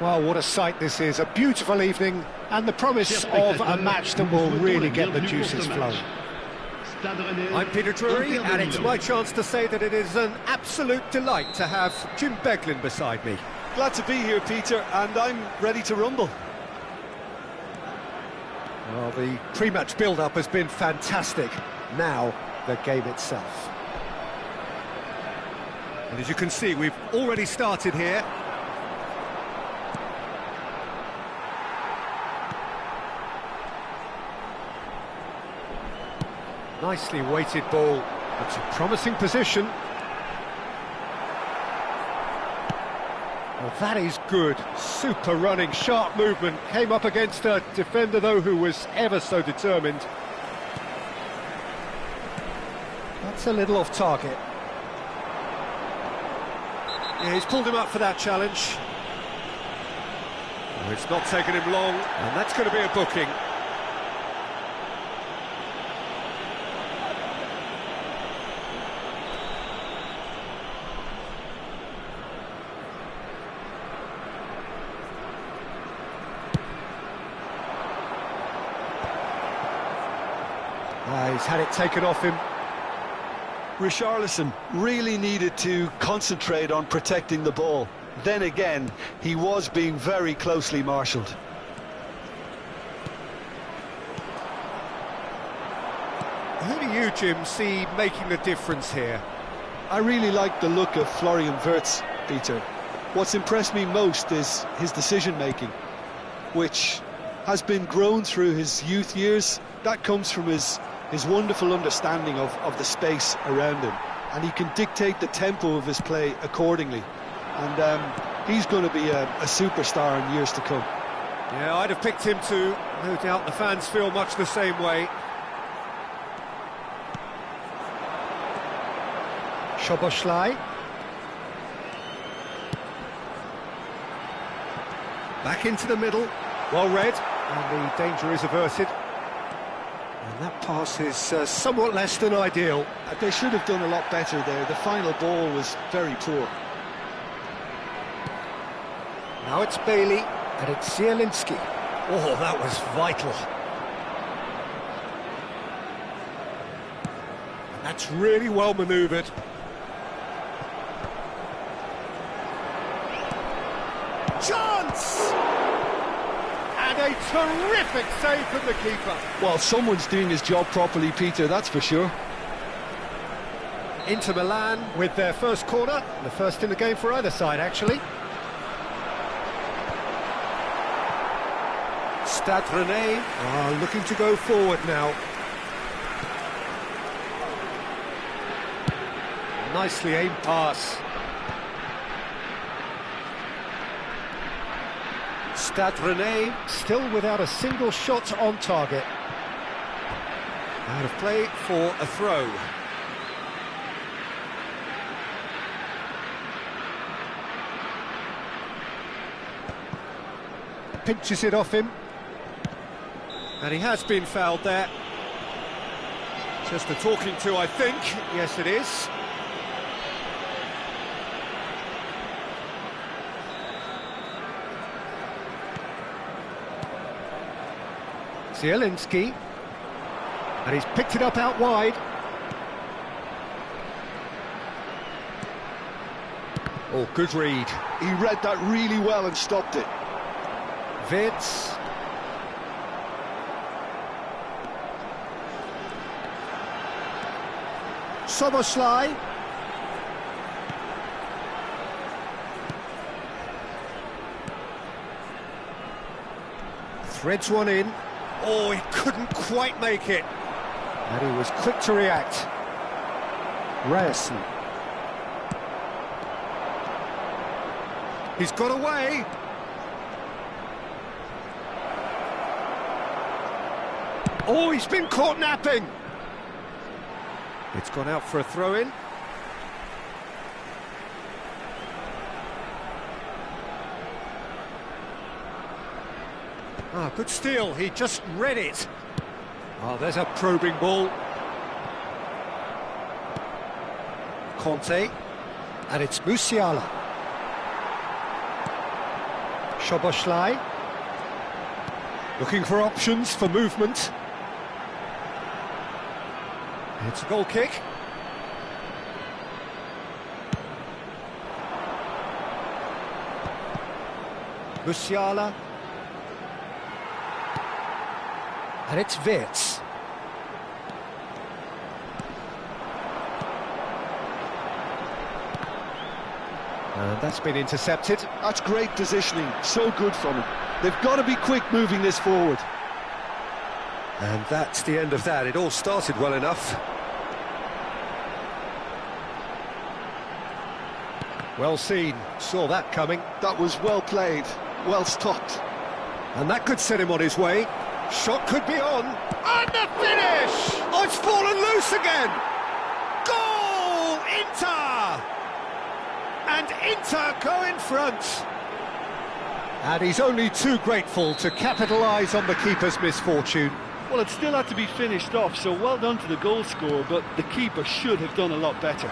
Well, what a sight this is. A beautiful evening and the promise of a match that will really get the juices flowing. I'm Peter Drury, and it's my chance to say that it is an absolute delight to have Jim Beglin beside me. Glad to be here, Peter, and I'm ready to rumble. Well, the pre-match build-up has been fantastic. Now, the game itself. And as you can see, we've already started here. Nicely weighted ball. It's a promising position. Well, that is good. Super running, sharp movement. Came up against a defender, though, who was ever so determined. That's a little off target. Yeah, he's pulled him up for that challenge. Oh, it's not taken him long, and that's going to be a booking. He's had it taken off him. Richarlison really needed to concentrate on protecting the ball. Then again, he was being very closely marshalled. Who do you, Jim, see making the difference here? I really like the look of Florian Wirtz, Peter. What's impressed me most is his decision-making, which has been grown through his youth years. That comes from his wonderful understanding of the space around him, and he can dictate the tempo of his play accordingly, and he's going to be a superstar in years to come. Yeah, I'd have picked him too. No doubt the fans feel much the same way. Szoboszlai. Back into the middle, well read, and the danger is averted. And that pass is somewhat less than ideal. They should have done a lot better there. The final ball was very poor. Now it's Bailey, and it's Zielinski. Oh, that was vital. And that's really well manoeuvred. Chance! And a terrific save from the keeper. Well, someone's doing his job properly, Peter, that's for sure. Inter Milan with their first corner, the first in the game for either side, actually. Stade Rennais are looking to go forward now. Nicely aimed pass. Stade Rennais still without a single shot on target. Out of play for a throw. Pinches it off him. And he has been fouled there. Just a talking to, I think. Yes, it is. Zielinski, and he's picked it up out wide. Oh, good read. He read that really well and stopped it. Wirtz. Szoboszlai. Threads one in. Oh, he couldn't quite make it. And he was quick to react. Ryerson. He's got away. Oh, he's been caught napping. It's gone out for a throw-in. Ah, good steal, he just read it. Oh, there's a probing ball. Conte, and it's Musiala. Szoboszlai. Looking for options for movement. It's a goal kick. Musiala. And it's Wirtz. And that's been intercepted. That's great positioning, so good from him. They've got to be quick moving this forward. And that's the end of that. It all started well enough. Well seen, saw that coming. That was well played, well stopped. And that could set him on his way. Shot could be on. And the finish! Oh, it's fallen loose again! Goal! Inter! And Inter go in front. And he's only too grateful to capitalise on the keeper's misfortune. Well, it still had to be finished off, so well done to the goal scorer, but the keeper should have done a lot better.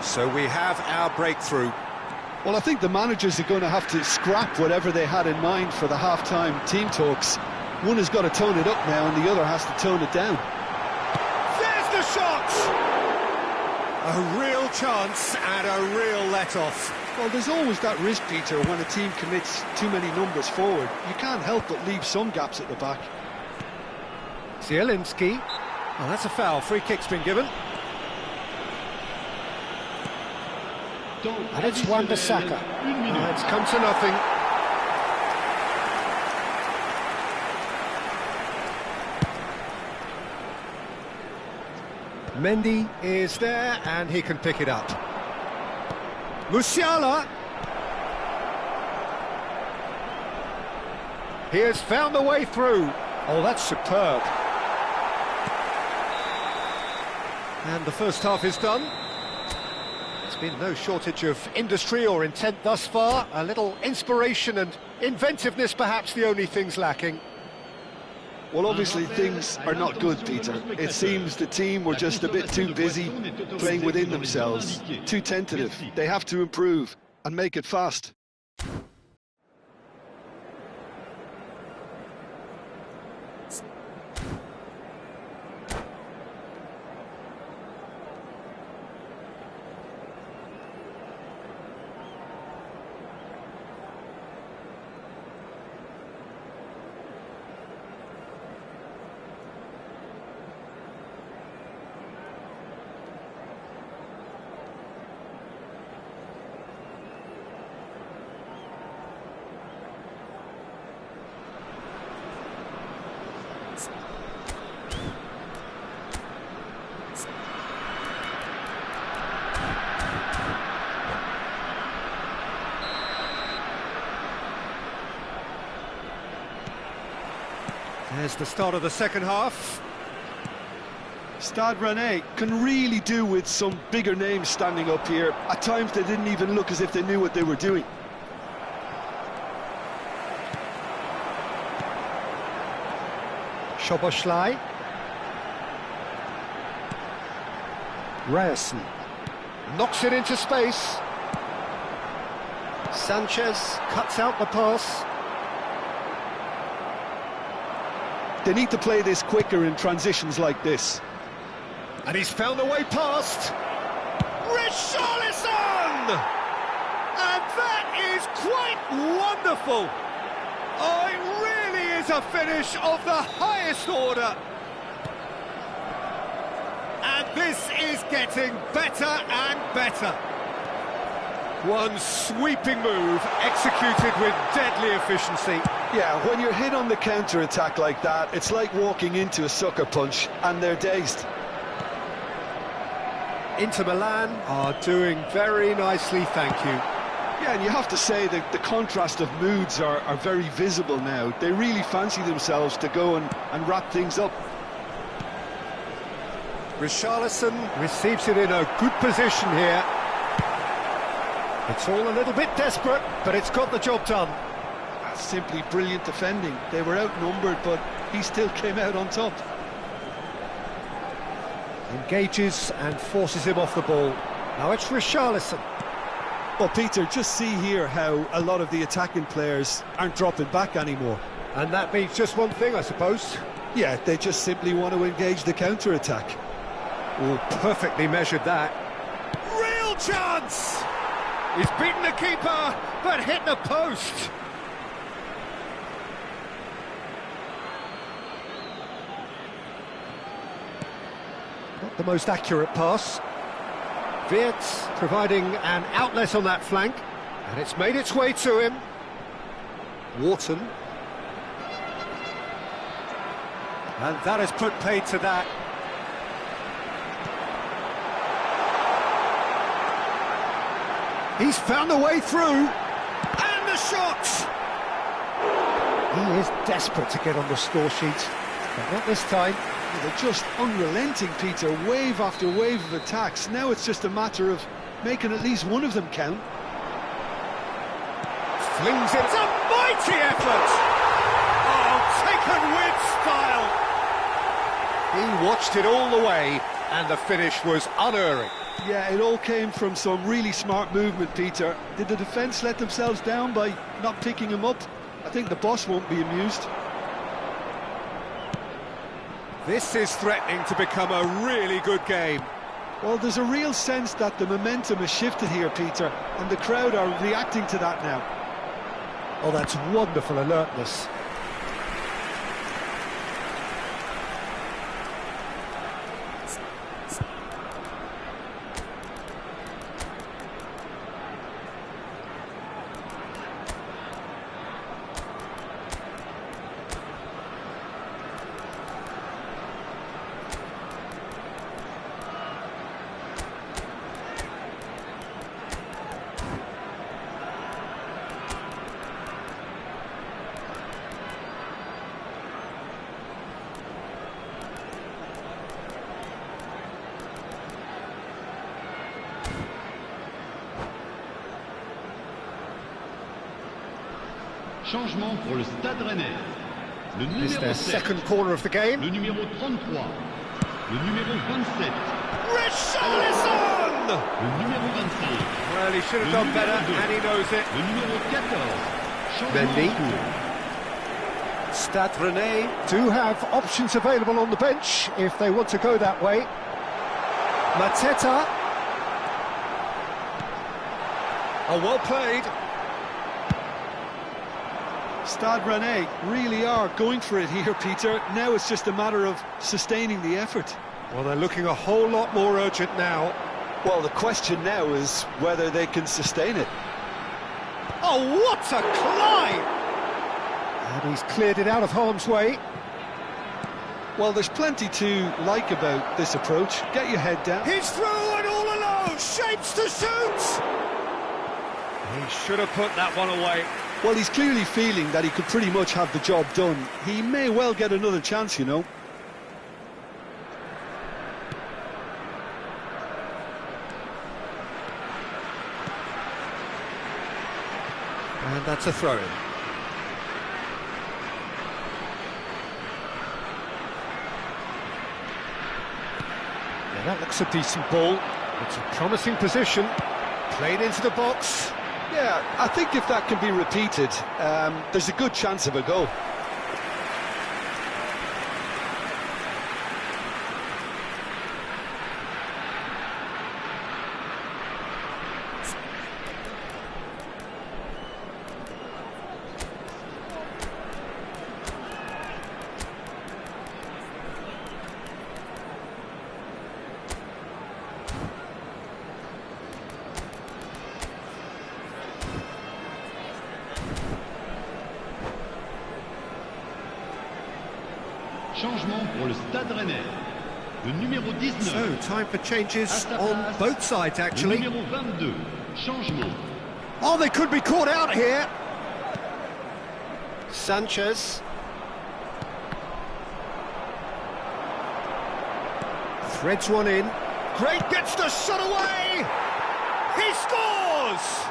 So we have our breakthrough. Well, I think the managers are going to have to scrap whatever they had in mind for the half-time team talks. One has got to tone it up now, and the other has to tone it down. There's the shot! A real chance and a real let-off. Well, there's always that risk, Peter, when a team commits too many numbers forward. You can't help but leave some gaps at the back. Zielinski. Oh, that's a foul. Free kick's been given. And it's Wan-Bissaka. It's come to nothing. Mendy is there, and he can pick it up. Musiala. He has found the way through. Oh, that's superb. And the first half is done. There's been no shortage of industry or intent thus far. A little inspiration and inventiveness, perhaps the only things lacking. Well, obviously things are not good, Peter. It seems the team were just a bit too busy playing within themselves, too tentative. They have to improve and make it fast. There's the start of the second half. Stade Rennais can really do with some bigger names standing up here. At times they didn't even look as if they knew what they were doing. Szoboszlai. Ryerson knocks it into space. Sanchez cuts out the pass. They need to play this quicker in transitions like this. And he's found a way past. Richarlison! And that is quite wonderful. Oh, it really is a finish of the highest order. And this is getting better and better. One sweeping move executed with deadly efficiency. Yeah, when you're hit on the counter-attack like that, it's like walking into a sucker punch, and they're dazed. Inter Milan are doing very nicely, thank you. Yeah, and you have to say that the contrast of moods are very visible now. They really fancy themselves to go and wrap things up. Richarlison receives it in a good position here. It's all a little bit desperate, but it's got the job done. That's simply brilliant defending. They were outnumbered, but he still came out on top. Engages and forces him off the ball. Now it's Richarlison. Well, Peter, just see here how a lot of the attacking players aren't dropping back anymore. And that means just one thing, I suppose. Yeah, they just simply want to engage the counter-attack. Oh, perfectly measured that. Real chance! He's beaten the keeper, but hit the post. Not the most accurate pass. Wirtz providing an outlet on that flank, and it's made its way to him. Wharton. And that has put paid to that. He's found a way through. And the shot! He is desperate to get on the score sheet, but not this time. They're just unrelenting, Peter, wave after wave of attacks. Now it's just a matter of making at least one of them count. Flings it. It's a mighty effort! Oh, taken with style! He watched it all the way, and the finish was unerring. Yeah, it all came from some really smart movement, Peter. Did the defence let themselves down by not picking him up? I think the boss won't be amused. This is threatening to become a really good game. Well, there's a real sense that the momentum has shifted here, Peter, and the crowd are reacting to that now. Oh, that's wonderful alertness. Changement pour le Stade Rennais. Le It's numéro their 7, second corner of the game. le numéro 33, le numéro 27, Richarlison! le numéro 25, Well, he should have le done numéro better, 2, and he knows it. le numéro 14. Changement Mendy. en cours. Stade Rennais do have options available on the bench if they want to go that way. Mateta. Oh, well played. Stade Rennais really are going for it here, Peter. Now it's just a matter of sustaining the effort. Well, they're looking a whole lot more urgent now. Well, the question now is whether they can sustain it. Oh, what a climb! And he's cleared it out of harm's way. Well, there's plenty to like about this approach. Get your head down. He's through and all alone, shapes to shoot! He should have put that one away. Well, he's clearly feeling that he could pretty much have the job done. He may well get another chance, you know. And that's a throw-in. Yeah, that looks a decent ball. It's a promising position. Played into the box. Yeah, I think if that can be repeated, there's a good chance of a goal. Changement pour le Stade Rennais. Le numéro 19. So, time for changes À sa on place, both sides, Le actually. numéro 22. Changement. Oh, they could be caught out here. Sanchez. Threads one in. Great, gets the shot away! He scores!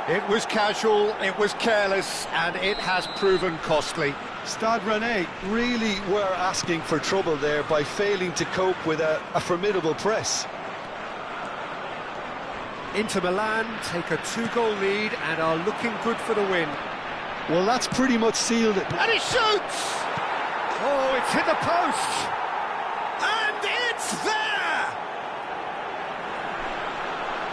It was casual, it was careless, and it has proven costly. Stade Rennais really were asking for trouble there by failing to cope with a formidable press. Inter Milan take a 2-goal lead and are looking good for the win. Well, that's pretty much sealed it. And he shoots! Oh, it's hit the post! And it's there!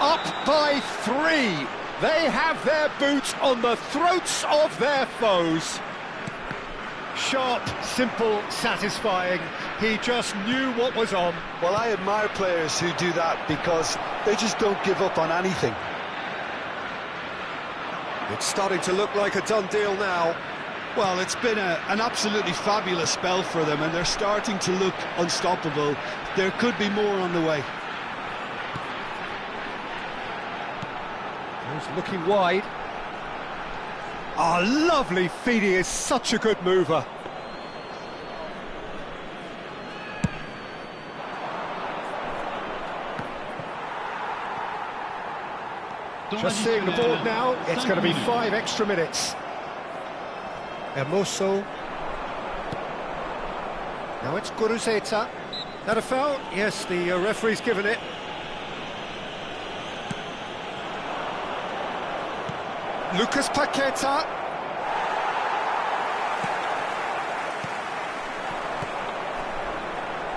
Up by 3. They have their boots on the throats of their foes. Sharp, simple, satisfying. He just knew what was on. Well, I admire players who do that because they just don't give up on anything. It's starting to look like a done deal now. Well, it's been an absolutely fabulous spell for them, and they're starting to look unstoppable. There could be more on the way. He's looking wide. Oh, lovely feed. He is such a good mover. Just seeing the board now, it's going to be 5 extra minutes. Hermoso. Now it's Guruzeta. That a foul? Yes, the referee's given it. Lucas Paqueta.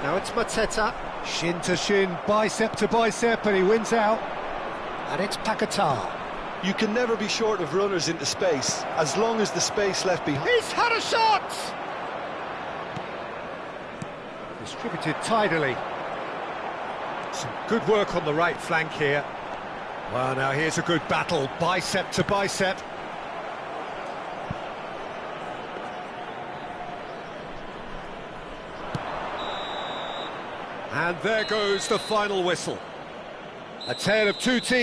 Now it's Mateta. Shin to shin, bicep to bicep, and he wins out. And it's Paqueta. You can never be short of runners into space, as long as the space left behind. He's had a shot! Distributed tidily. Some good work on the right flank here. Well, now here's a good battle, bicep to bicep. And there goes the final whistle. A tale of two teams.